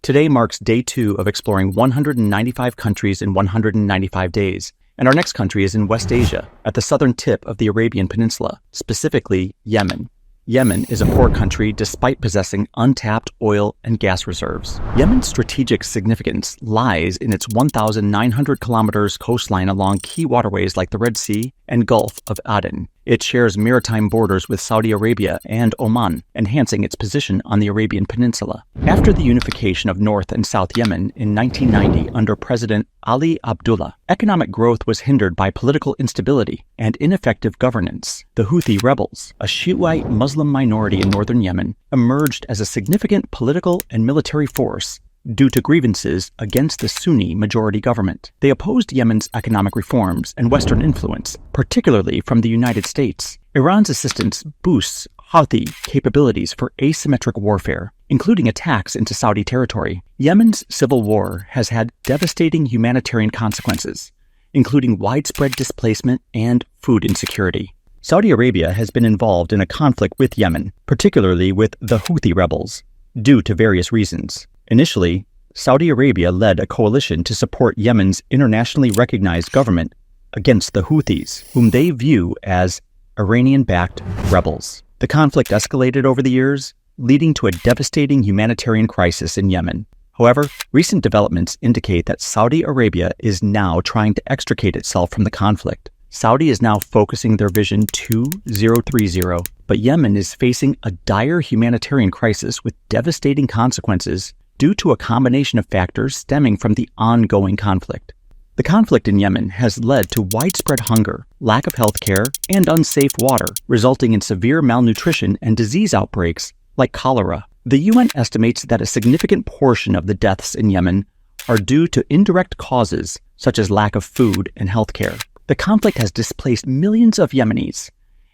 Today marks day 2 of exploring 195 countries in 195 days, and our next country is in West Asia, at the southern tip of the Arabian Peninsula, specifically Yemen. Yemen is a poor country despite possessing untapped oil and gas reserves. Yemen's strategic significance lies in its 1,900 kilometers coastline along key waterways like the Red Sea and Gulf of Aden. It shares maritime borders with Saudi Arabia and Oman, enhancing its position on the Arabian Peninsula. After the unification of North and South Yemen in 1990 under President Ali Abdullah, economic growth was hindered by political instability and ineffective governance. The Houthi rebels, a Shiite Muslim minority in northern Yemen, emerged as a significant political and military force due to grievances against the Sunni majority government. They opposed Yemen's economic reforms and Western influence, particularly from the United States. Iran's assistance boosts Houthi capabilities for asymmetric warfare, including attacks into Saudi territory. Yemen's civil war has had devastating humanitarian consequences, including widespread displacement and food insecurity. Saudi Arabia has been involved in a conflict with Yemen, particularly with the Houthi rebels, due to various reasons. Initially, Saudi Arabia led a coalition to support Yemen's internationally recognized government against the Houthis, whom they view as Iranian-backed rebels. The conflict escalated over the years, leading to a devastating humanitarian crisis in Yemen. However, recent developments indicate that Saudi Arabia is now trying to extricate itself from the conflict. Saudi is now focusing their Vision 2030, but Yemen is facing a dire humanitarian crisis with devastating consequences due to a combination of factors stemming from the ongoing conflict. The conflict in Yemen has led to widespread hunger, lack of health care, and unsafe water, resulting in severe malnutrition and disease outbreaks like cholera. The UN estimates that a significant portion of the deaths in Yemen are due to indirect causes such as lack of food and health care. The conflict has displaced millions of Yemenis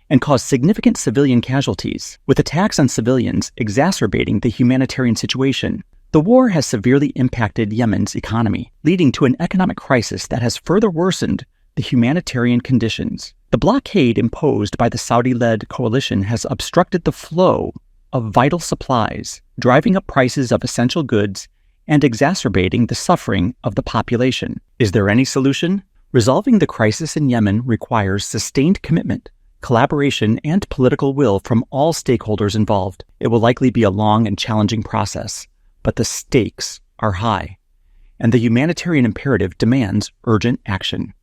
and caused significant civilian casualties, with attacks on civilians exacerbating the humanitarian situation. The war has severely impacted Yemen's economy, leading to an economic crisis that has further worsened the humanitarian conditions. The blockade imposed by the Saudi-led coalition has obstructed the flow of vital supplies, driving up prices of essential goods and exacerbating the suffering of the population. Is there any solution? Resolving the crisis in Yemen requires sustained commitment, collaboration, and political will from all stakeholders involved. It will likely be a long and challenging process, but the stakes are high, and the humanitarian imperative demands urgent action.